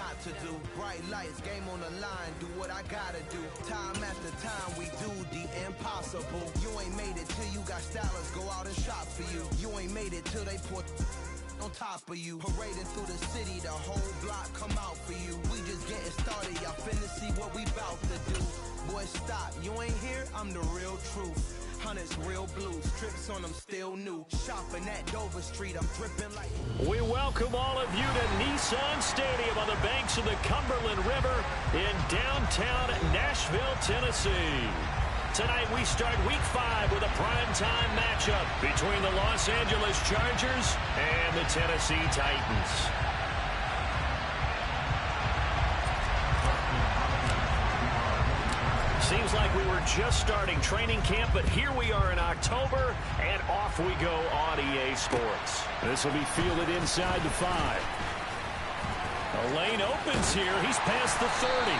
not to do. Bright lights, game on the line, do what I gotta do. Time after time, we do the impossible. You ain't made it till you got stylists go out and shop for you. You ain't made it till they put on top of you. Parading through the city, the whole block come out for you. We just getting started, y'all finna see what we bout to do. Boy, stop, you ain't here, I'm the real truth. Hunters, real blues, strips on them still new. Shopping at Dover Street, I'm dripping like... We welcome all of you to Nissan Stadium on the banks of the Cumberland River in downtown Nashville, Tennessee. Tonight we start Week 5 with a primetime matchup between the Los Angeles Chargers and the Tennessee Titans. Seems like we were just starting training camp, but here we are in October, and off we go on EA Sports. This will be fielded inside the 5. The lane opens here. He's past the 30.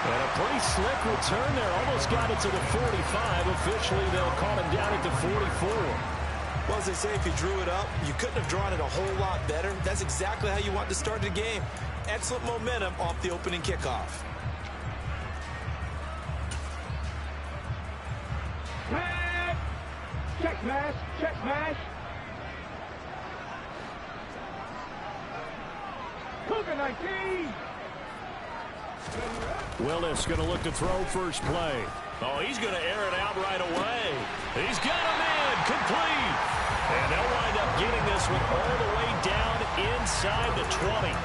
And a pretty slick return there. Almost got it to the 45. Officially, they'll call him down at the 44. Well, as they say, if you drew it up, you couldn't have drawn it a whole lot better. That's exactly how you want to start the game. Excellent momentum off the opening kickoff. Check smash, check smash. Cougar 19. Willis going to look to throw first play. Oh, he's going to air it out right away. He's got him in, complete. And they'll wind up getting this one all the way down inside the 20.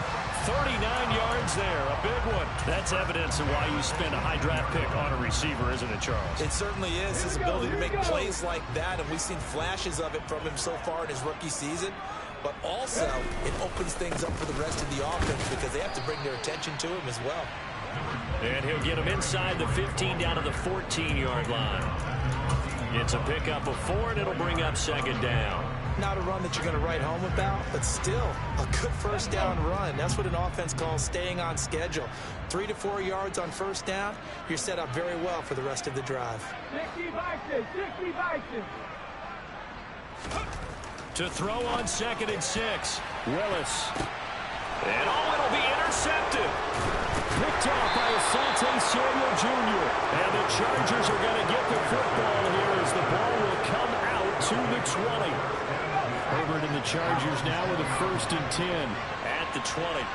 39 yards there, a big one. That's evidence of why you spend a high draft pick on a receiver, isn't it, Charles? It certainly is. His ability to make plays like that, and we've seen flashes of it from him so far in his rookie season. But also, it opens things up for the rest of the offense because they have to bring their attention to him as well. And he'll get him inside the 15 down to the 14-yard line. It's a pickup of 4, and it'll bring up second down. Not a run that you're going to write home about, but still a good first down run. That's what an offense calls staying on schedule. 3 to 4 yards on first down, you're set up very well for the rest of the drive. 60 Bison, 60 Bison. To throw on 2nd and 6, Willis. And it'll be intercepted. Picked off by Asante Samuel Jr. And the Chargers are going to get the football here as the ball will come out to the 20. Herbert and the Chargers now with a 1st and 10 at the 20.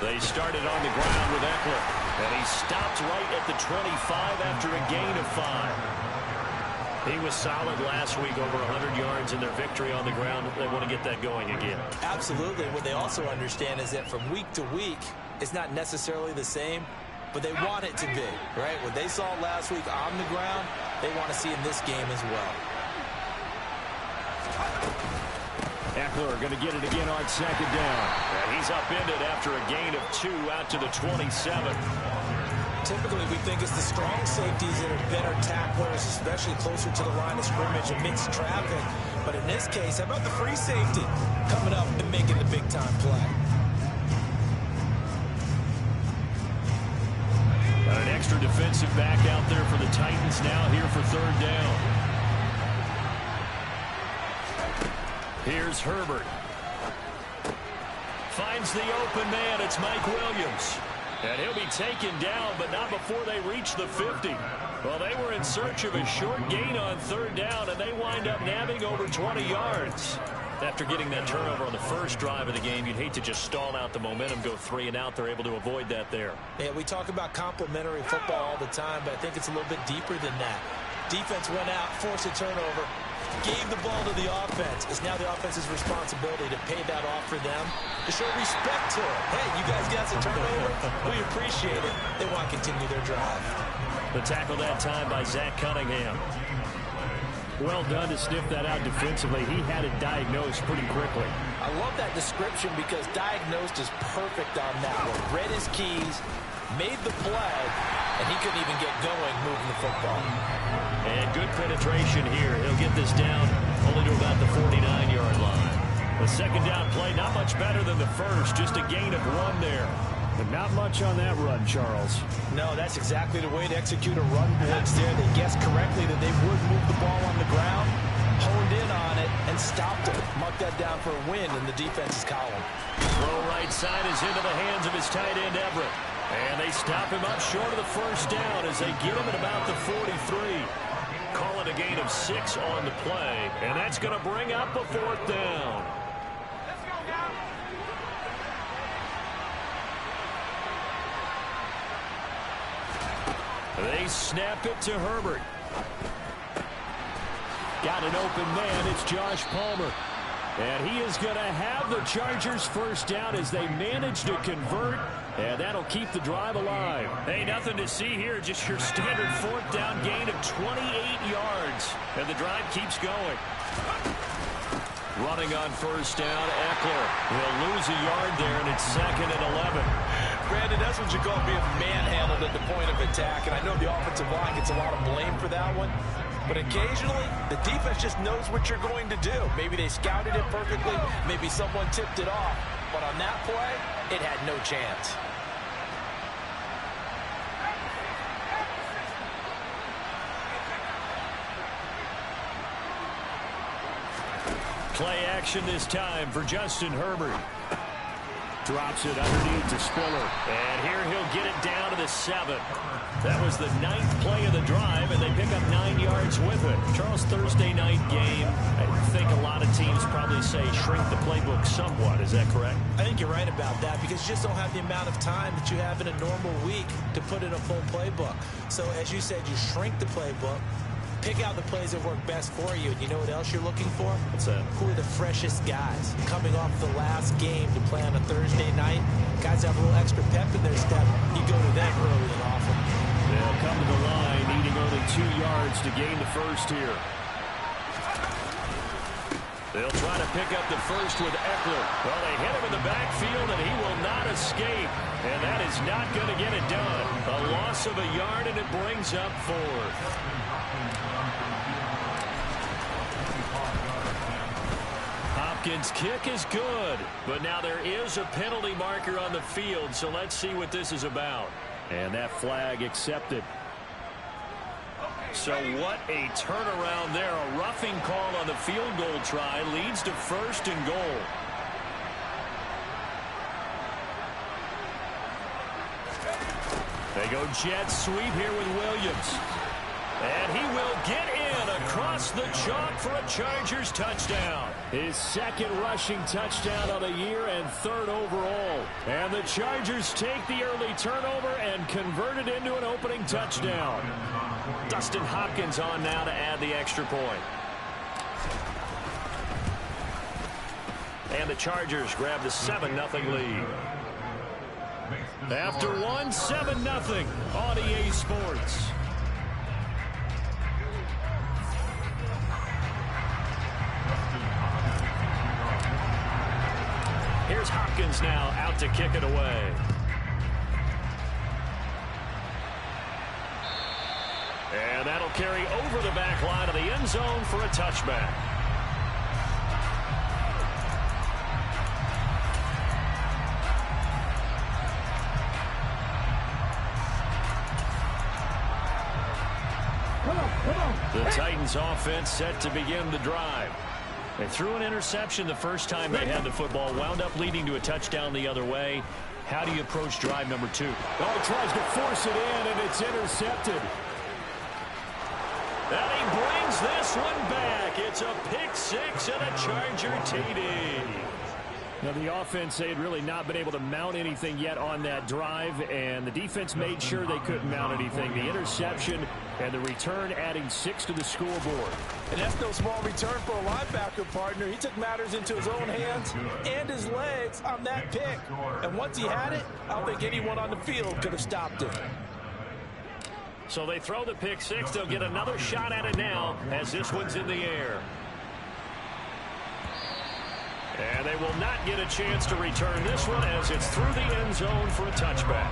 They started on the ground with Eckler, and he stopped right at the 25 after a gain of 5. He was solid last week, over 100 yards in their victory on the ground. They want to get that going again. Absolutely. What they also understand is that from week to week, it's not necessarily the same, but they want it to be, right? What they saw last week on the ground, they want to see in this game as well. Eckler going to get it again on 2nd down. And he's upended after a gain of 2 out to the 27. Typically, we think it's the strong safeties that are better tacklers, especially closer to the line of scrimmage and mixed traffic. But in this case, how about the free safety coming up and making the big-time play? An extra defensive back out there for the Titans now here for 3rd down. Here's Herbert. Finds the open man. It's Mike Williams. And he'll be taken down, but not before they reach the 50. Well, they were in search of a short gain on 3rd down, and they wind up nabbing over 20 yards. After getting that turnover on the first drive of the game, you'd hate to just stall out the momentum, go 3 and out. They're able to avoid that there. Yeah, we talk about complementary football all the time, but I think it's a little bit deeper than that. Defense went out, forced a turnover, gave the ball to the offense. It's now the offense's responsibility to pay that off for them, to show respect to it. Hey, you guys got some turnover. We appreciate it. They want to continue their drive. The tackle that time by Zach Cunningham. Well done to sniff that out defensively. He had it diagnosed pretty quickly. I love that description because diagnosed is perfect on that one. Read his keys, made the play, and he couldn't even get going moving the football. And good penetration here. He'll get this down only to about the 49-yard line. The 2nd down play, not much better than the first. Just a gain of 1 there. But not much on that run, Charles. No, that's exactly the way to execute a run blitz there. They guessed correctly that they would move the ball on the ground. honed in on it and stopped it. Mark that down for a win in the defense's column. Throw right side is into the hands of his tight end, Everett. And they stop him up short of the first down as they get him at about the 43. Call it a gain of 6 on the play, and that's going to bring up a 4th down. Let's go now. They snap it to Herbert. Got an open man. It's Josh Palmer. And he is going to have the Chargers first down as they manage to convert. And that'll keep the drive alive. Hey, nothing to see here. Just your standard 4th down gain of 28 yards. And the drive keeps going. Running on first down, Eckler. He'll lose a yard there, and it's 2nd and 11. Brandon, that's what you call being manhandled at the point of attack. And I know the offensive line gets a lot of blame for that one. But occasionally, the defense just knows what you're going to do. Maybe they scouted it perfectly. Maybe someone tipped it off. But on that play, it had no chance. Play action this time for Justin Herbert. Drops it underneath to Spiller. And here he'll get it down to the 7th. That was the 9th play of the drive, and they pick up 9 yards with it. Charles, Thursday night game, I think a lot of teams probably say shrink the playbook somewhat. Is that correct? I think you're right about that because you just don't have the amount of time that you have in a normal week to put in a full playbook. So, as you said, you shrink the playbook. Pick out the plays that work best for you. And you know what else you're looking for? What's that? Who are the freshest guys? Coming off the last game to play on a Thursday night, guys have a little extra pep in their step. You go to them early and often. They'll come to the line, needing only 2 yards to gain the first here. They'll try to pick up the first with Eckler. Well, they hit him in the backfield, and he will not escape. And that is not going to get it done. A loss of a yard, and it brings up 4th. Hopkins' kick is good, but now there is a penalty marker on the field, so let's see what this is about. And that flag accepted. So what a turnaround there. A roughing call on the field goal try leads to 1st and goal. They go jet sweep here with Williams. And he will get in across the chalk for a Chargers touchdown. His 2nd rushing touchdown of the year and 3rd overall. And the Chargers take the early turnover and convert it into an opening touchdown. Dustin Hopkins on now to add the extra point. And the Chargers grab the 7-0 lead. After one, 7-0 on EA Sports. Here's Hopkins now out to kick it away. And that'll carry over the back line of the end zone for a touchback. The Titans offense set to begin the drive. They threw an interception the first time they had the football, wound up leading to a touchdown the other way. How do you approach drive number 2? Well, he tries to force it in, and it's intercepted. And he brings this one back. It's a pick 6 and a Charger TD. Now, the offense, they had really not been able to mount anything yet on that drive, and the defense made sure they couldn't mount anything. The interception and the return adding 6 to the scoreboard. And that's no small return for a linebacker, partner. He took matters into his own hands and his legs on that pick. And once he had it, I don't think anyone on the field could have stopped him. So they throw the pick 6. They'll get another shot at it now as this one's in the air. And they will not get a chance to return this one as it's through the end zone for a touchback.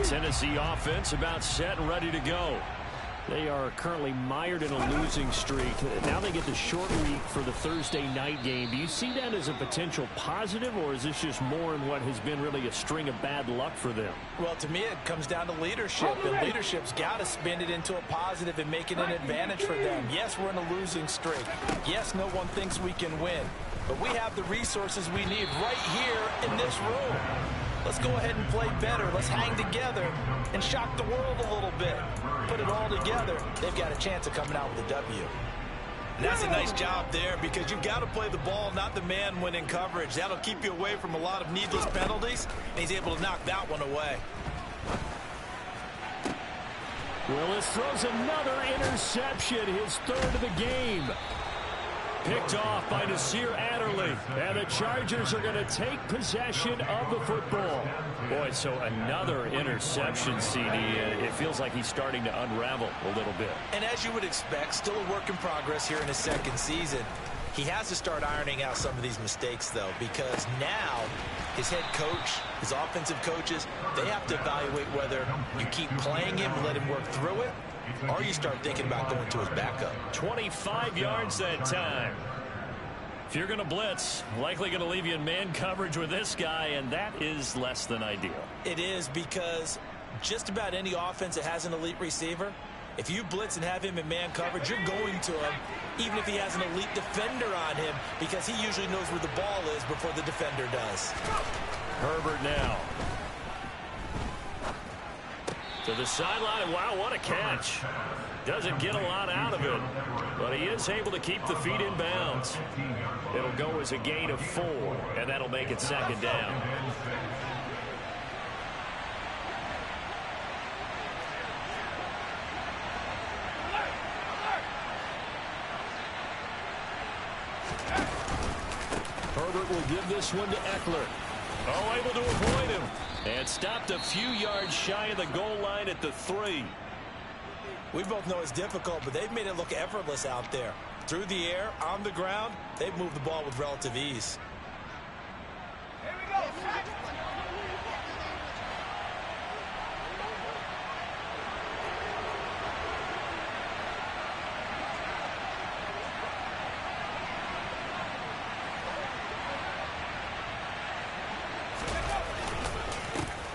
Tennessee offense about set and ready to go. They are currently mired in a losing streak. Now they get the short week for the Thursday night game. Do you see that as a potential positive, or is this just more in what has been really a string of bad luck for them? Well, to me, it comes down to leadership, and leadership's got to spin it into a positive and make it an advantage for them. Yes, we're in a losing streak. Yes, no one thinks we can win, but we have the resources we need right here in this room. Let's go ahead and play better. Let's hang together and shock the world a little bit. Put it all together. They've got a chance of coming out with a W. And that's a nice job there, because you've got to play the ball, not the man when in coverage. That'll keep you away from a lot of needless penalties, and he's able to knock that one away. Willis throws another interception, his third of the game. Picked off by Nasir Adderley. And the Chargers are going to take possession of the football. Boy, so another interception, CD. And it feels like he's starting to unravel a little bit. And as you would expect, still a work in progress here in his second season. He has to start ironing out some of these mistakes, though, because now his head coach, his offensive coaches, they have to evaluate whether you keep playing him and let him work through it, or you start thinking about going to his backup. 25 yards that time. If you're going to blitz, likely going to leave you in man coverage with this guy, and that is less than ideal. It is, because just about any offense that has an elite receiver, if you blitz and have him in man coverage, you're going to him, even if he has an elite defender on him, because he usually knows where the ball is before the defender does. Herbert now. To the sideline. Wow, what a catch. Doesn't get a lot out of it, but he is able to keep the feet in bounds. It'll go as a gain of 4, and that'll make it second down. Herbert will give this one to Eckler. Oh, able to avoid him. And stopped a few yards shy of the goal line at the 3. We both know it's difficult, but they've made it look effortless out there. Through the air, on the ground, they've moved the ball with relative ease. Here we go.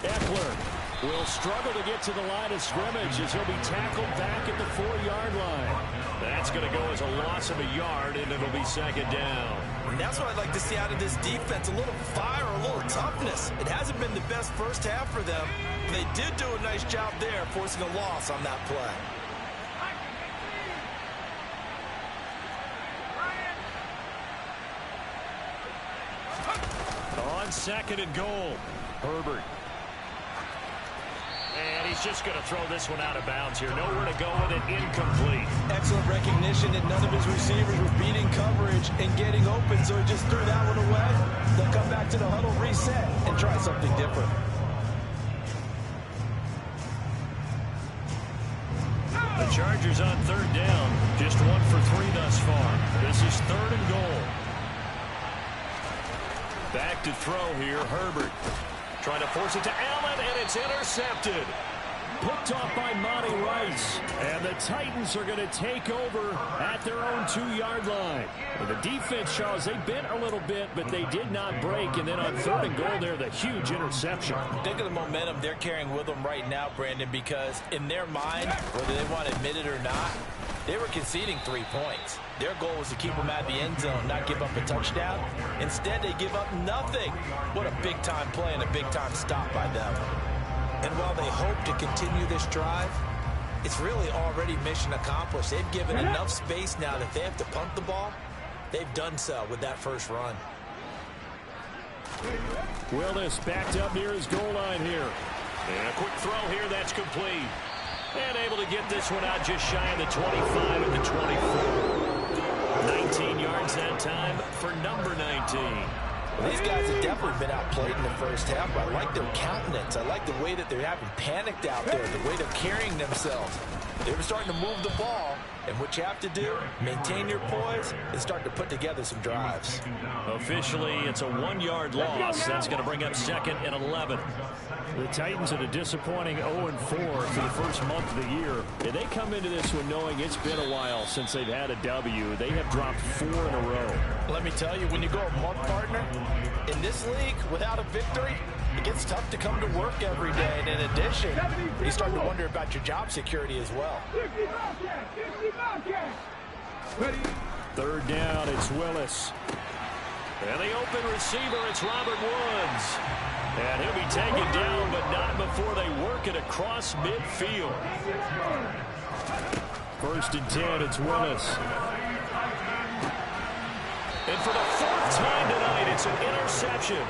Eckler will struggle to get to the line of scrimmage as he'll be tackled back at the 4-yard line. That's going to go as a loss of a yard, and it'll be second down. And that's what I'd like to see out of this defense, a little fire, a little toughness. It hasn't been the best first half for them. They did do a nice job there, forcing a loss on that play. On second and goal, Herbert. And he's just going to throw this one out of bounds here. Nowhere to go with it. Incomplete. Excellent recognition that none of his receivers were beating coverage and getting open, so he just threw that one away. They'll come back to the huddle, reset, and try something different. The Chargers on third down. Just 1 for 3 thus far. This is third and goal. Back to throw here, Herbert. Trying to force it to Allen, and it's intercepted. Picked off by Monty Rice. And the Titans are going to take over at their own 2-yard line. And the defense, Charles, they bent a little bit, but they did not break. And then on third and goal there, the huge interception. Think of the momentum they're carrying with them right now, Brandon, because in their mind, whether they want to admit it or not, they were conceding 3 points. Their goal was to keep them at the end zone, not give up a touchdown. Instead, they give up nothing. What a big-time play and a big-time stop by them. And while they hope to continue this drive, it's really already mission accomplished. They've given enough space now that if they have to punt the ball, they've done so with that first run. Willis backed up near his goal line here. And a quick throw here, that's complete. And able to get this one out just shy of the 25 and the 24. 19 yards that time for number 19. Well, these guys have definitely been outplayed in the first half. I like their countenance. I like the way that they're having panicked out there, the way they're carrying themselves. They were starting to move the ball, And what you have to do, maintain your poise and start to put together some drives. Officially, it's a 1-yard loss. That's going to bring up 2nd and 11. The Titans at a disappointing 0-4 for the first month of the year. And they come into this one knowing it's been a while since they've had a W. They have dropped 4 in a row. Let me tell you, when you go a month, partner, in this league, without a victory, it gets tough to come to work every day. And in addition, you start to wonder about your job security as well. 3rd down, it's Willis. And the open receiver, it's Robert Woods. And he'll be taken down, but not before they work it across midfield. 1st and 10, it's Willis. And for the 4th time tonight, it's an interception.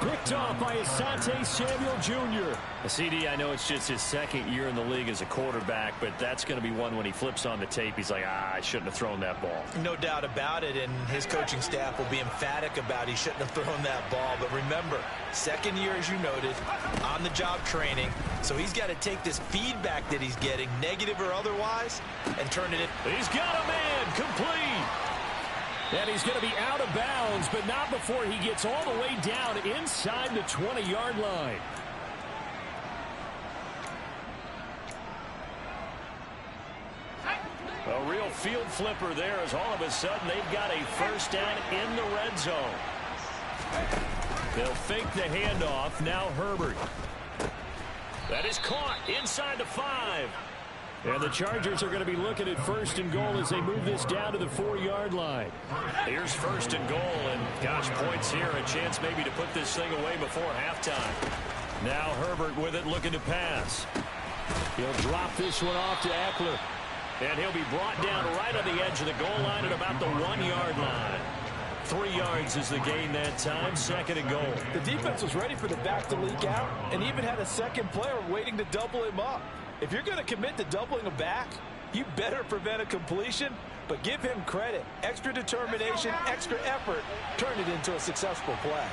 Picked off by Asante Samuel Jr. CD, I know it's just his 2nd year in the league as a quarterback, but that's going to be one when he flips on the tape. He's like, I shouldn't have thrown that ball. No doubt about it, and his coaching staff will be emphatic about he shouldn't have thrown that ball. But remember, 2nd year, as you noted, on-the-job training, so he's got to take this feedback that he's getting, negative or otherwise, and turn it in. He's got a man, complete. And he's going to be out of bounds, but not before he gets all the way down inside the 20-yard line. A real field flipper there as all of a sudden they've got a 1st down in the red zone. They'll fake the handoff. Now Herbert. That is caught inside the 5. And the Chargers are going to be looking at 1st and goal as they move this down to the 4-yard line. Here's 1st and goal, and gosh, points here, a chance maybe to put this thing away before halftime. Now Herbert with it, looking to pass. He'll drop this one off to Eckler. And he'll be brought down right on the edge of the goal line at about the 1-yard line. 3 yards is the gain that time, 2nd and goal. The defense was ready for the back to leak out and even had a 2nd player waiting to double him up. If you're going to commit to doubling a back, you better prevent a completion, but give him credit. Extra determination, extra effort, turn it into a successful play.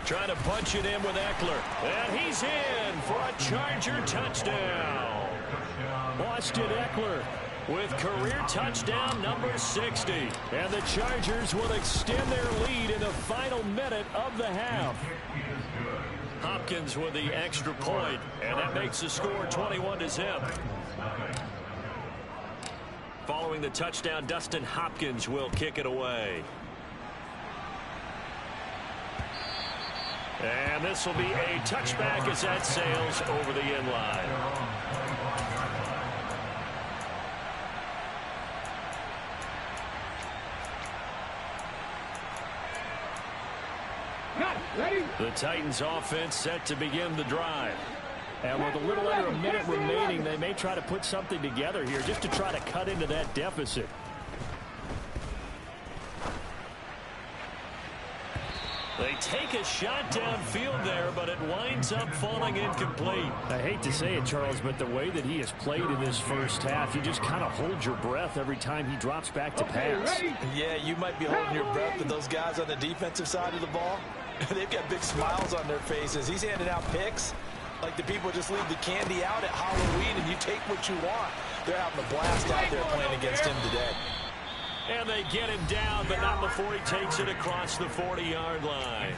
Trying to punch it in with Eckler. And he's in for a Charger touchdown. Austin Eckler with career touchdown number 60. And the Chargers will extend their lead in the final minute of the half. Hopkins with the extra point, and that makes the score 21-0. Following the touchdown, Dustin Hopkins will kick it away. And this will be a touchback as that sails over the end line. The Titans offense set to begin the drive. And with a little under a minute remaining, they may try to put something together here just to try to cut into that deficit. They take a shot downfield there, but it winds up falling incomplete. I hate to say it, Charles, but the way that he has played in this first half, you just kind of hold your breath every time he drops back to pass. Yeah, you might be holding your breath, but those guys on the defensive side of the ball, they've got big smiles on their faces. He's handing out picks like the people just leave the candy out at Halloween and you take what you want. They're having a blast out there playing against him today. And they get him down, but not before he takes it across the 40-yard line.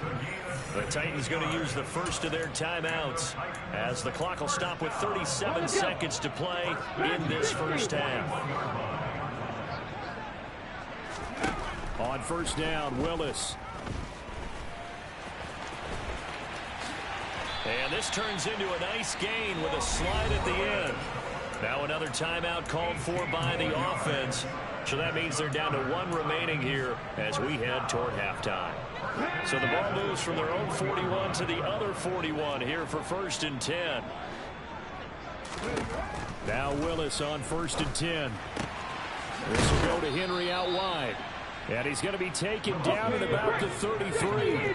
The Titans going to use the first of their timeouts as the clock will stop with 37 seconds to play in this first half. On 1st down, Willis. And this turns into a nice gain with a slide at the end. Now another timeout called for by the offense. So that means they're down to 1 remaining here as we head toward halftime. So the ball moves from their own 41 to the other 41 here for 1st and 10. Now Willis on 1st and 10. This will go to Henry out wide. And he's going to be taken down at about the 33.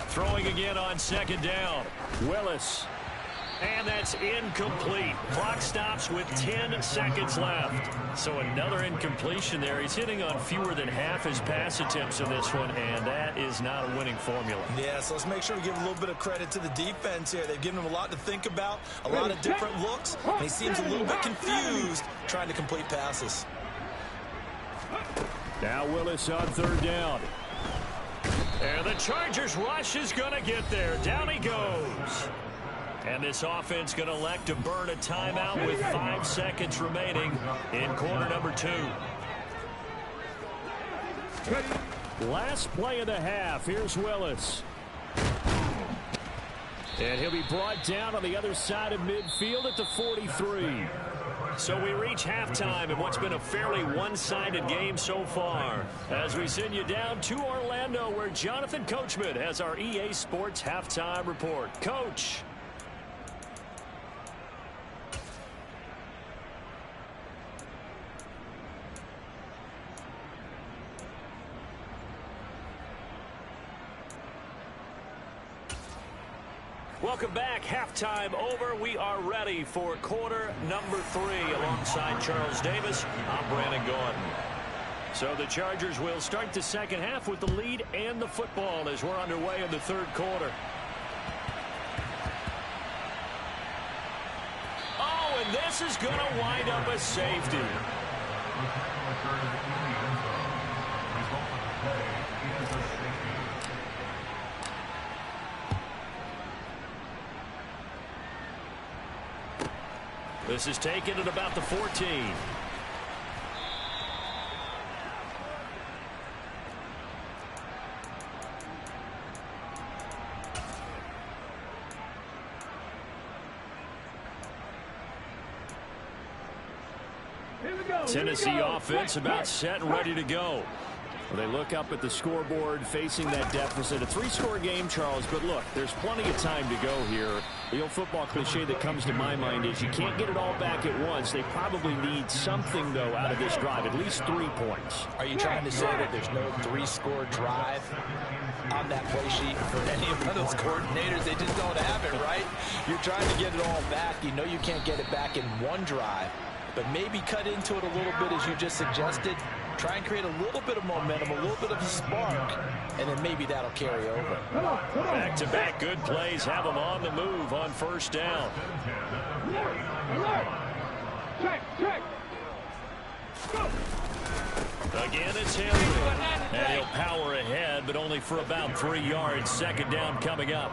Throwing again on 2nd down. Willis. And that's incomplete. Clock stops with 10 seconds left. So another incompletion there. He's hitting on fewer than half his pass attempts in this one, and that is not a winning formula. Yeah, so let's make sure we give a little bit of credit to the defense here. They've given him a lot to think about, a lot of different looks, and he seems a little bit confused trying to complete passes. Now Willis on third down. And the Chargers rush is going to get there. Down he goes. And this offense going to elect to burn a timeout with 5 seconds remaining in quarter number 2. Last play of the half. Here's Willis. And he'll be brought down on the other side of midfield at the 43. So we reach halftime in what's been a fairly one-sided game so far. As we send you down to Orlando, where Jonathan Coachman has our EA Sports halftime report. Coach. Welcome back. Halftime over. We are ready for quarter number 3 alongside Charles Davis. I'm Brandon Gordon. So the Chargers will start the second half with the lead and the football as we're underway in the third quarter. Oh, and this is going to wind up a safety. This is taken at about the 14. Tennessee offense about set and ready to go. Well, they look up at the scoreboard facing that deficit. A 3-score game, Charles, but look, there's plenty of time to go here. The old football cliche that comes to my mind is you can't get it all back at once. They probably need something, though, out of this drive, at least 3 points. Are you trying to say that there's no 3-score drive on that play sheet for any of those coordinators? They just don't have it, right? You're trying to get it all back. You know you can't get it back in one drive, but maybe cut into it a little bit as you just suggested. Try and create a little bit of momentum, a little bit of a spark, and then maybe that'll carry over. Back-to-back good plays have them on the move on first down. Check. Go. Again, it's Henry. And he'll power ahead, but only for about 3 yards. Second down coming up.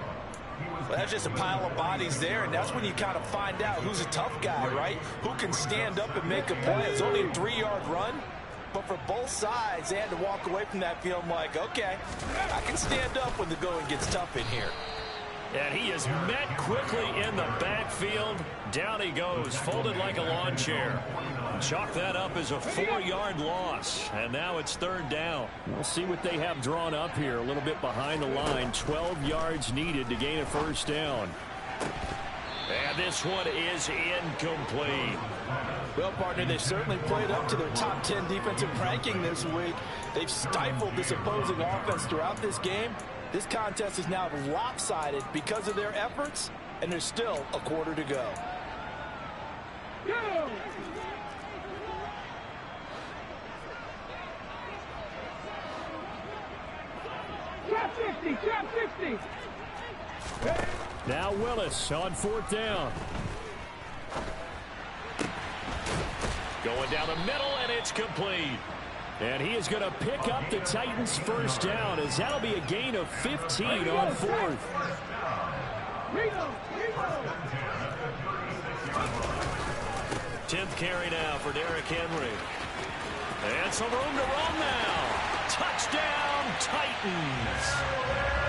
Well, that's just a pile of bodies there, and that's when you kind of find out who's a tough guy, right? Who can stand up and make a play. It's only a 3-yard run. But for both sides, they had to walk away from that feeling like, okay, I can stand up when the going gets tough in here. And he is met quickly in the backfield. Down he goes, folded like a lawn chair. Chalk that up as a 4-yard loss. And now it's third down. We'll see what they have drawn up here. A little bit behind the line. 12 yards needed to gain a first down. And this one is incomplete. Well, partner, they've certainly played up to their top 10 defensive ranking this week. They've stifled this opposing offense throughout this game. This contest is now lopsided because of their efforts, and there's still a quarter to go. Go! Trap 60! Now Willis on fourth down. Going down the middle, and it's complete. And he is going to pick up the Titans' first down, as that'll be a gain of 15 on fourth. 10th carry now for Derrick Henry. And some room to run now. Touchdown, Titans.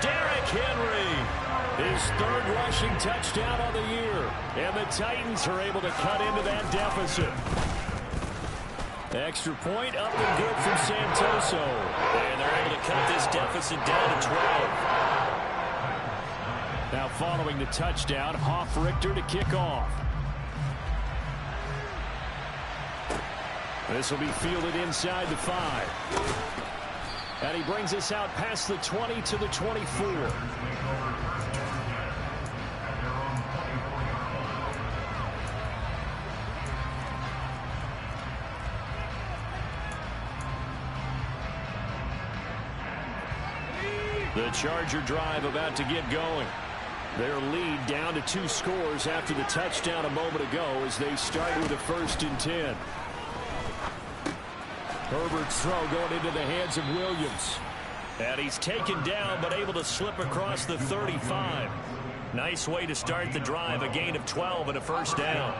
Derrick Henry, his third rushing touchdown of the year. And the Titans are able to cut into that deficit. Extra point up and good from Santoso. And they're able to cut this deficit down to 12. Now following the touchdown, Hoff-Richter to kick off. This will be fielded inside the 5. And he brings us out past the 20 to the 24. The Charger drive about to get going. Their lead down to 2 scores after the touchdown a moment ago as they start with a 1st and 10. Herbert's throw going into the hands of Williams. And he's taken down but able to slip across the 35. Nice way to start the drive, a gain of 12 and a 1st down.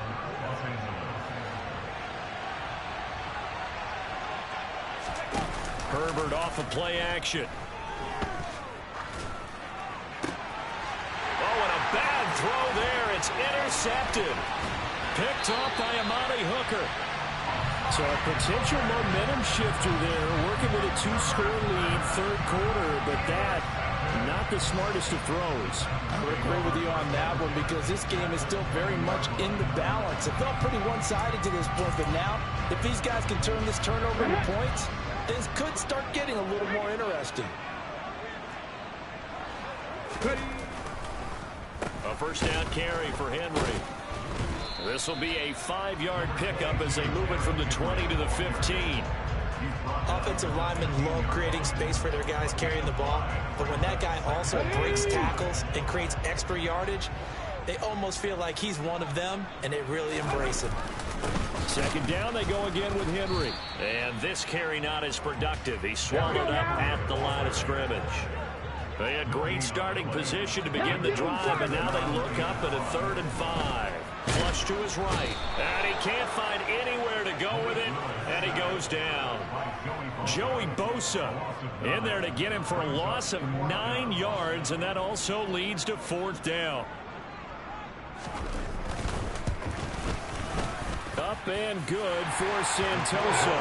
Herbert off of play action. Oh, and a bad throw there. It's intercepted. Picked off by Amani Hooker. So a potential momentum shifter there, working with a 2-score lead, 3rd quarter, but that, not the smartest of throws. I would agree with you on that one because this game is still very much in the balance. It felt pretty one-sided to this point, but now, if these guys can turn this turnover into points, things could start getting a little more interesting. A 1st down carry for Henry. This will be a 5-yard pickup as they move it from the 20 to the 15. Offensive linemen love creating space for their guys carrying the ball, but when that guy also breaks tackles and creates extra yardage, they almost feel like he's one of them, and they really embrace him. 2nd down, they go again with Henry. And this carry not as productive. He swallowed up at the line of scrimmage. They had great starting position to begin the drive, and now they look up at a 3rd and 5. Flush to his right, and he can't find anywhere to go with it, and he goes down. Joey Bosa in there to get him for a loss of 9 yards, and that also leads to 4th down. Up and good for Santoso.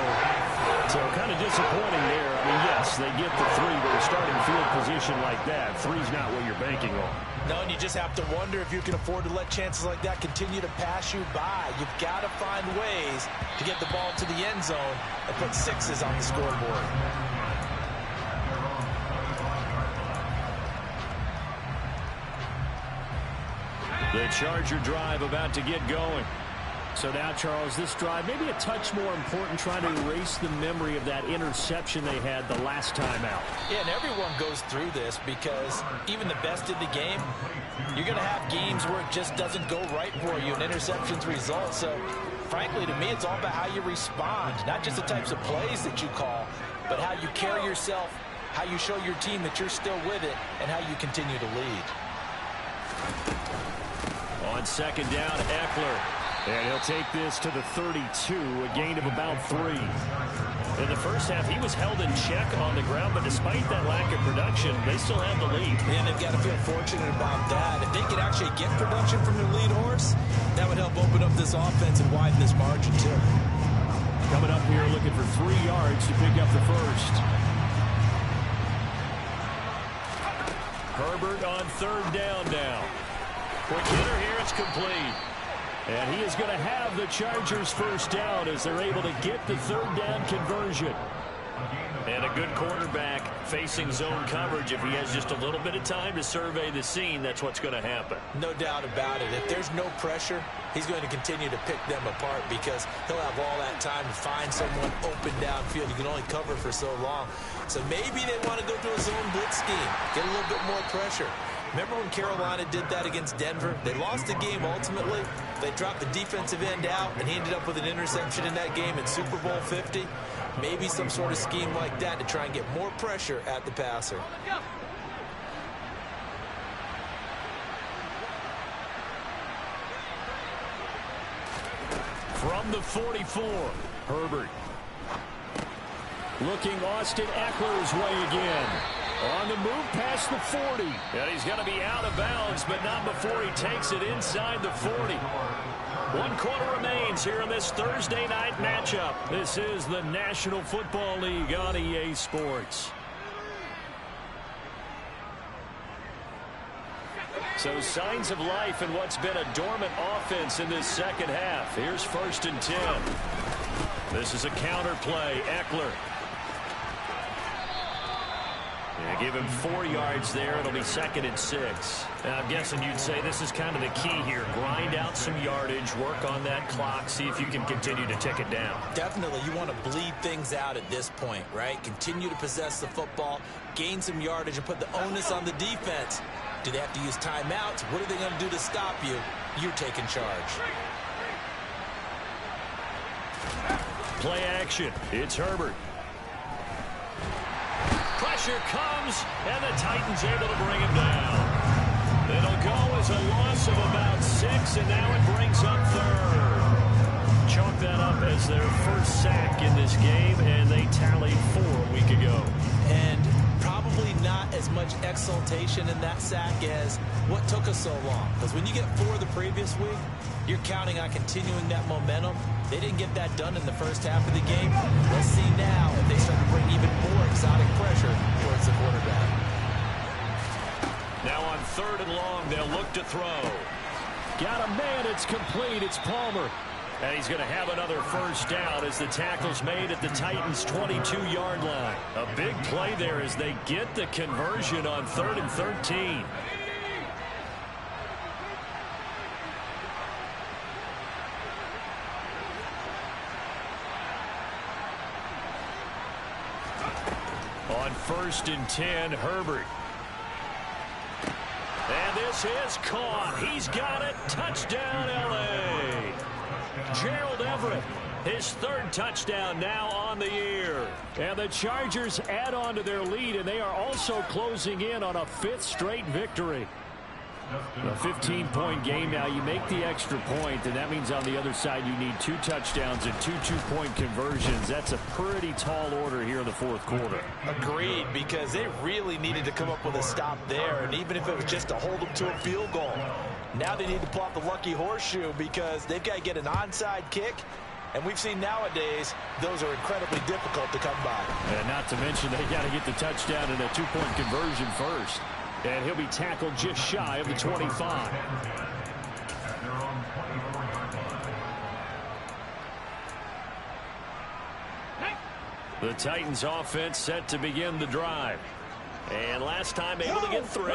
So kind of disappointing there. I mean, yes, they get the 3, but a starting field position like that, 3's not what you're banking on. No, and you just have to wonder if you can afford to let chances like that continue to pass you by. You've got to find ways to get the ball to the end zone and put 6s on the scoreboard. The Charger drive about to get going. So now, Charles, this drive maybe a touch more important, trying to erase the memory of that interception they had the last time out. Yeah, and everyone goes through this because even the best in the game, you're going to have games where it just doesn't go right for you and interceptions result. So, frankly, to me, it's all about how you respond, not just the types of plays that you call, but how you carry yourself, how you show your team that you're still with it, and how you continue to lead. On 2nd down, Eckler. And he'll take this to the 32, a gain of about 3. In the first half, he was held in check on the ground, but despite that lack of production, they still have the lead. And they've got to feel fortunate about that. If they could actually get production from their lead horse, that would help open up this offense and widen this margin, too. Coming up here looking for 3 yards to pick up the 1st. Herbert on 3rd down now. Quick hitter here, it's complete. And he is going to have the Chargers' 1st down as they're able to get the 3rd down conversion. And a good quarterback facing zone coverage. If he has just a little bit of time to survey the scene, that's what's going to happen. No doubt about it. If there's no pressure, he's going to continue to pick them apart because he'll have all that time to find someone open downfield. You can only cover for so long. So maybe they want to go to a zone blitz scheme, get a little bit more pressure. Remember when Carolina did that against Denver? They lost the game ultimately. They dropped the defensive end out, and he ended up with an interception in that game in Super Bowl 50. Maybe some sort of scheme like that to try and get more pressure at the passer. From the 44, Herbert. Looking Austin Eckler's way again. On the move past the 40. And he's going to be out of bounds, but not before he takes it inside the 40. 1 quarter remains here in this Thursday night matchup. This is the National Football League on EA Sports. So signs of life in what's been a dormant offense in this second half. Here's 1st and 10. This is a counter play. Eckler. They give him 4 yards there. It'll be 2nd and 6. Now, I'm guessing you'd say this is kind of the key here. Grind out some yardage, work on that clock, see if you can continue to tick it down. Definitely. You want to bleed things out at this point, right? Continue to possess the football, gain some yardage, and put the onus on the defense. Do they have to use timeouts? What are they going to do to stop you? You're taking charge. Play action. It's Herbert. Pressure comes, and the Titans able to bring him down. It'll go as a loss of about 6, and now it brings up 3rd. Chalk that up as their first sack in this game, and they tallied 4 a week ago. And probably not as much exultation in that sack as what took us so long. Because when you get 4 the previous week, you're counting on continuing that momentum. They didn't get that done in the first half of the game. Let's see now if they start to bring even more exotic pressure towards the quarterback. Now on 3rd and long, they'll look to throw. Got a man, it's complete, it's Palmer. And he's going to have another first down as the tackle's made at the Titans' 22-yard line. A big play there as they get the conversion on 3rd and 13. On 1st and 10, Herbert. And this is caught. He's got it. Touchdown, L.A. Gerald Everett, his 3rd touchdown now on the year. And the Chargers add on to their lead, and they are also closing in on a 5th straight victory. A 15-point game now. You make the extra point, and that means on the other side you need 2 touchdowns and 2 two-point conversions. That's a pretty tall order here in the 4th quarter. Agreed, because they really needed to come up with a stop there, and even if it was just to hold them to a field goal. Now they need to pull out the lucky horseshoe because they've got to get an onside kick, and we've seen nowadays those are incredibly difficult to come by. And not to mention they got to get the touchdown and a 2-point conversion first. And he'll be tackled just shy of the 25. The Titans offense set to begin the drive. And last time able to get 3.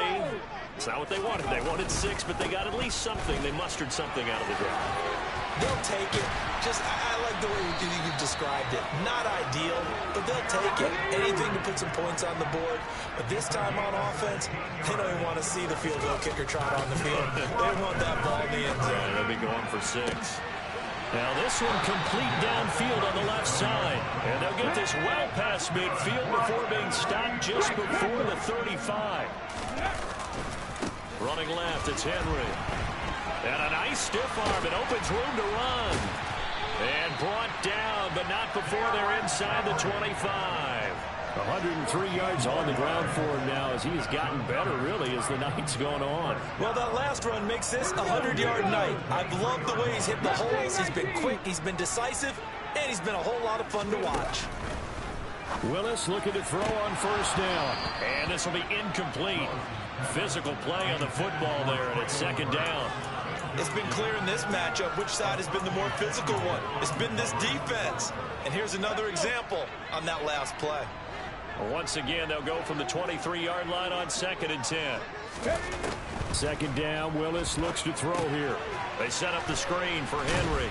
It's not what they wanted. They wanted 6, but they got at least something. They mustered something out of the drive. They'll take it. I like the way you described it. Not ideal, but they'll take it. Anything to put some points on the board. But this time on offense, they don't even want to see the field goal kicker trot on the field. They want that ball in the end zone. They'll be going for 6. Now this one complete downfield on the left side. And they'll get this well past midfield before being stopped just before the 35. Running left, it's Henry. And a nice stiff arm. It opens room to run. And brought down, but not before they're inside the 25. 103 yards on the ground for him now as he's gotten better, really, as the night's gone on. Well, that last run makes this a 100-yard night. I've loved the way he's hit the holes. He's been quick, he's been decisive, and he's been a whole lot of fun to watch. Willis looking to throw on first down. And this will be incomplete. Physical play on the football there, and it's 2nd down. It's been clear in this matchup which side has been the more physical one. It's been this defense. And here's another example on that last play. Once again, they'll go from the 23-yard line on 2nd and 10. 2nd down, Willis looks to throw here. They set up the screen for Henry.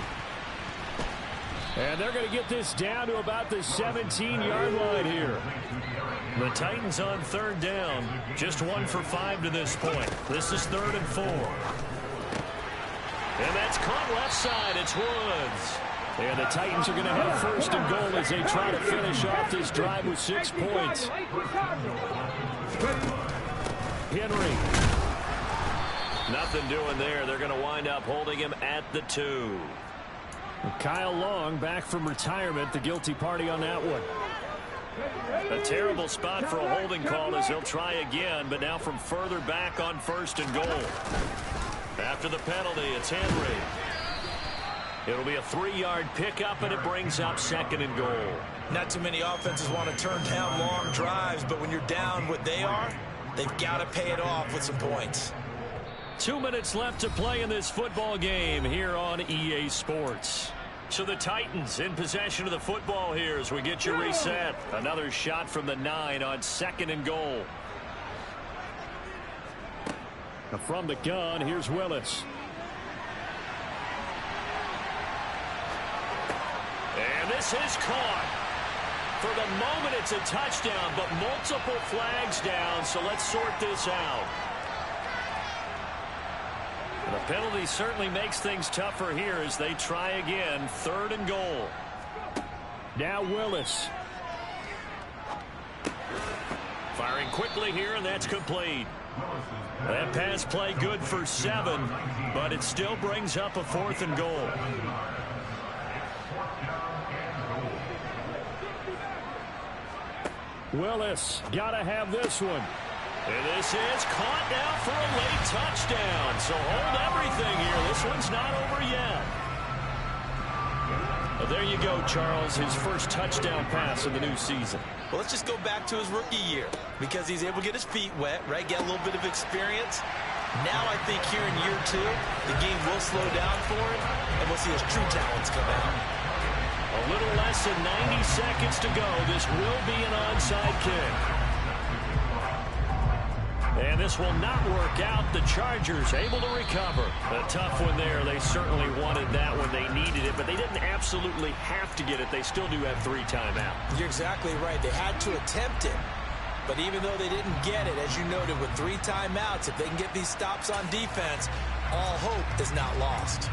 And they're going to get this down to about the 17-yard line here. The Titans on 3rd down. Just 1 for 5 to this point. This is 3rd and 4. And that's caught left side. It's Woods. And the Titans are going to have 1st and goal as they try to finish off this drive with 6 points. Henry. Nothing doing there. They're going to wind up holding him at the 2. Kyle Long back from retirement, the guilty party on that one. A terrible spot for a holding call as they'll try again, but now from further back on 1st and goal. After the penalty, it's Henry. It'll be a 3-yard pickup, and it brings up 2nd and goal. Not too many offenses want to turn down long drives, but when you're down what they are, they've got to pay it off with some points. 2 minutes left to play in this football game here on EA Sports. So the Titans in possession of the football here as we get you reset. Another shot from the 9 on 2nd and goal. From the gun, here's Willis. And this is caught. For the moment, it's a touchdown, but multiple flags down, so let's sort this out. The penalty certainly makes things tougher here as they try again. 3rd and goal. Now Willis. Firing quickly here, and that's complete. That pass play good for 7, but it still brings up a 4th and goal. Willis, gotta have this one. And this is caught now for a late touchdown. So hold everything here. This one's not over yet. Well, there you go, Charles. His first touchdown pass of the new season. Well, let's just go back to his rookie year because he's able to get his feet wet, right? Get a little bit of experience. Now I think here in year 2, the game will slow down for him, and we'll see his true talents come out. A little less than 90 seconds to go. This will be an onside kick. And this will not work out. The Chargers able to recover. A tough one there. They certainly wanted that when they needed it, but they didn't absolutely have to get it. They still do have 3 timeouts. You're exactly right. They had to attempt it. But even though they didn't get it, as you noted, with 3 timeouts, if they can get these stops on defense, all hope is not lost.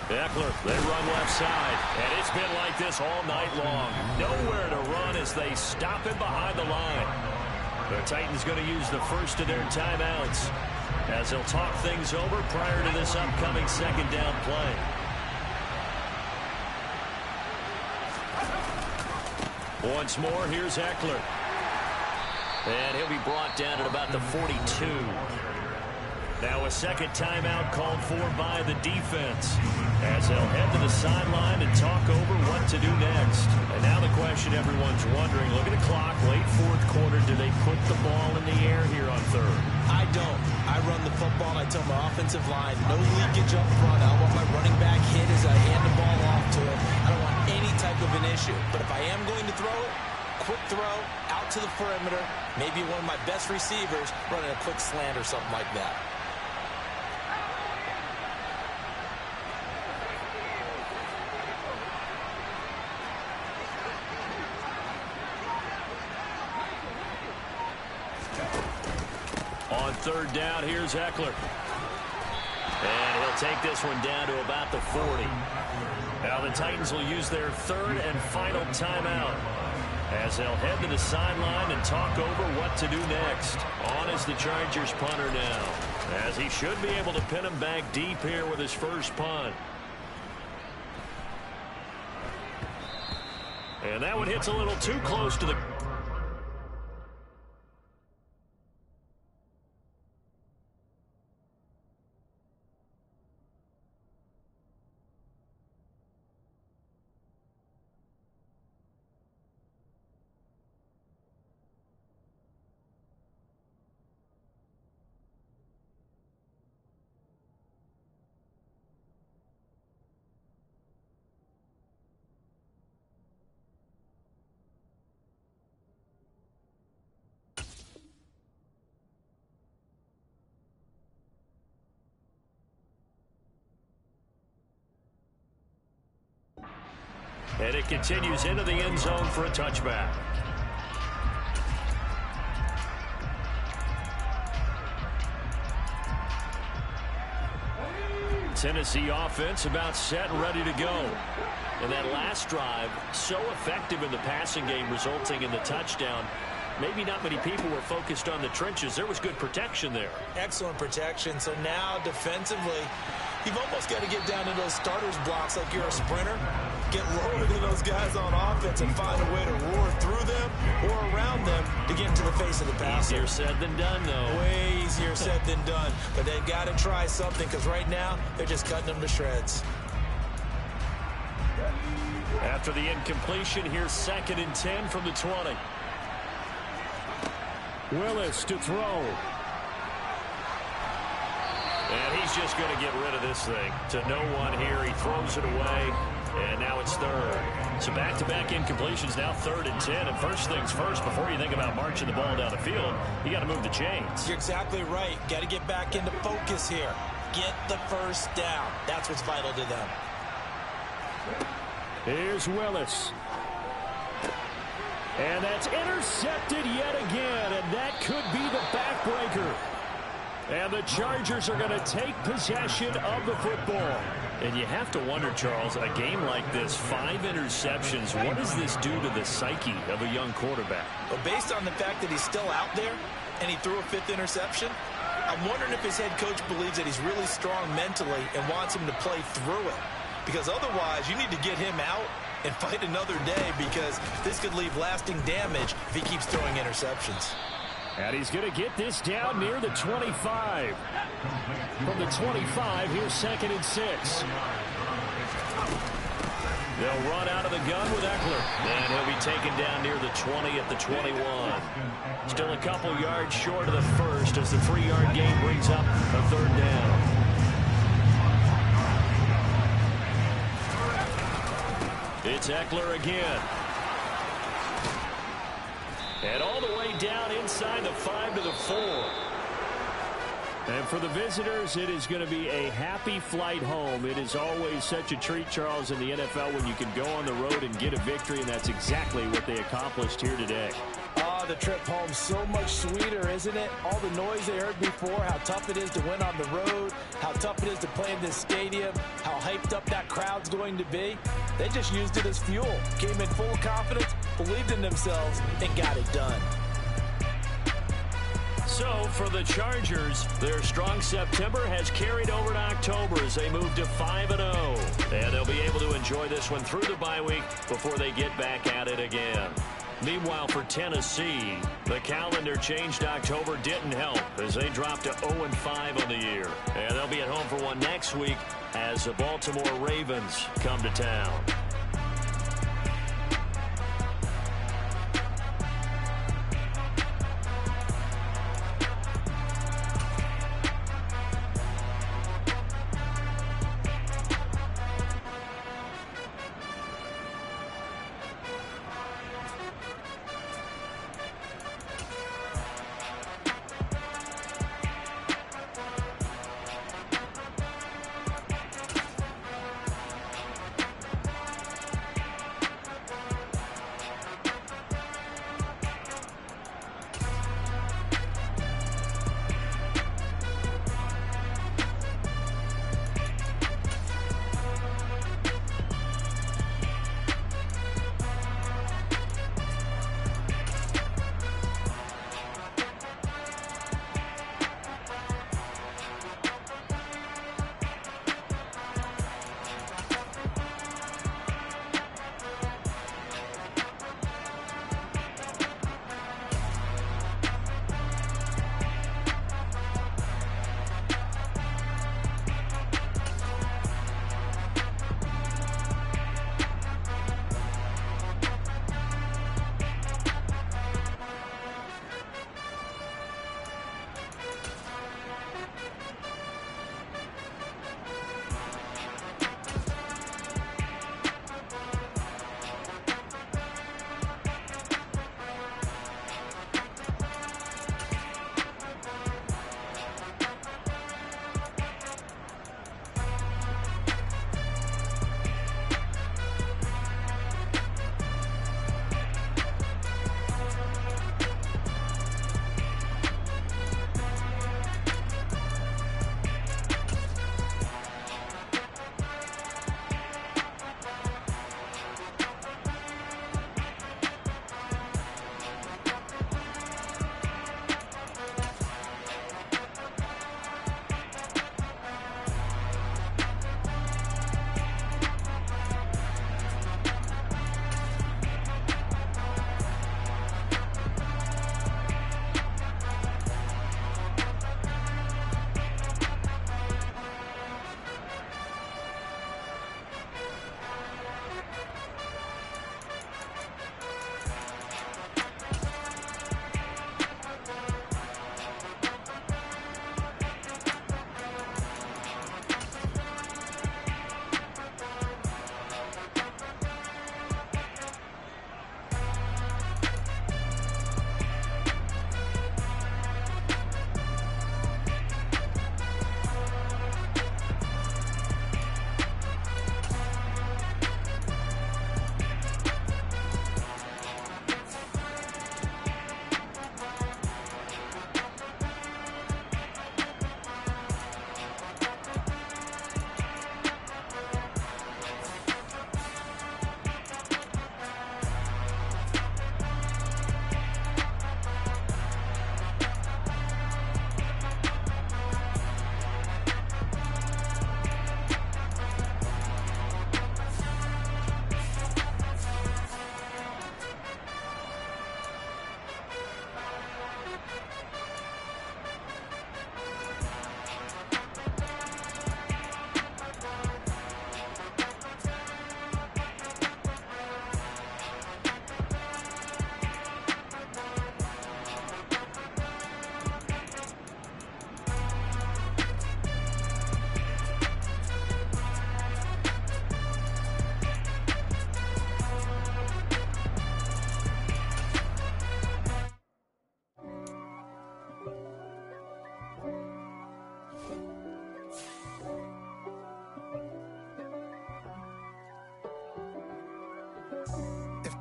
Eckler, they run left side, and it's been like this all night long. Nowhere to run as they stop him behind the line. The Titans going to use the first of their timeouts as they'll talk things over prior to this upcoming 2nd down play. Once more, here's Eckler. And he'll be brought down at about the 42. Now a 2nd timeout called for by the defense as they'll head to the sideline and talk over what to do next. And now the question everyone's wondering, look at the clock, late 4th quarter, do they put the ball in the air here on 3rd? I don't. I run the football, and I tell my offensive line, no leakage up front. I want my running back hit as I hand the ball off to him. I don't want any type of an issue. But if I am going to throw it, quick throw, out to the perimeter, maybe one of my best receivers running a quick slant or something like that. On 3rd down, here's Eckler. And he'll take this one down to about the 40. Now the Titans will use their 3rd and final timeout as they'll head to the sideline and talk over what to do next. On is the Chargers punter now, as he should be able to pin him back deep here with his first punt. And that one hits a little too close to the... And it continues into the end zone for a touchback. Tennessee offense about set and ready to go. And that last drive, so effective in the passing game, resulting in the touchdown. Maybe not many people were focused on the trenches. There was good protection there. Excellent protection. So now defensively, you've almost got to get down to those starters blocks like you're a sprinter. Get lower than those guys on offense and find a way to roar through them or around them to get into the face of the passer. Easier said than done, though. Way easier said than done. But they've got to try something because right now they're just cutting them to shreds. After the incompletion, here's 2nd and 10 from the 20. Willis to throw. And he's just going to get rid of this thing. To no one here. He throws it away. And now it's 3rd. So back-to-back incompletions, now 3rd and 10. And first things first, before you think about marching the ball down the field, you got to move the chains. You're exactly right. Got to get back into focus here. Get the first down. That's what's vital to them. Here's Willis. And that's intercepted yet again. And that could be the backbreaker. And the Chargers are going to take possession of the football. And you have to wonder, Charles, a game like this, 5 interceptions, what does this do to the psyche of a young quarterback? Well, based on the fact that he's still out there and he threw a 5th interception, I'm wondering if his head coach believes that he's really strong mentally and wants him to play through it. Because otherwise, you need to get him out and fight another day, because this could leave lasting damage if he keeps throwing interceptions. And he's going to get this down near the 25. From the 25, here's 2nd and 6. They'll run out of the gun with Eckler. And he'll be taken down near the 20 at the 21. Still a couple yards short of the first as the 3-yard gain brings up a 3rd down. It's Eckler again. And all the way down inside the 5 to the 4. And for the visitors, it is going to be a happy flight home. It is always such a treat, Charles, in the NFL when you can go on the road and get a victory, and that's exactly what they accomplished here today. Oh, the trip home so much sweeter, isn't it? All the noise they heard before, how tough it is to win on the road, how tough it is to play in this stadium, how hyped up that crowd's going to be. They just used it as fuel, came in full confidence, believed in themselves, and got it done. So, for the Chargers, their strong September has carried over to October as they move to 5-0. And they'll be able to enjoy this one through the bye week before they get back at it again. Meanwhile, for Tennessee, the calendar change to October didn't help as they dropped to 0-5 on the year. And they'll be at home for one next week as the Baltimore Ravens come to town.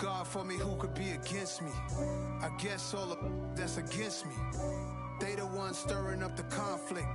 God for me, who could be against me? I guess all the that's against me. They the ones stirring up the conflict.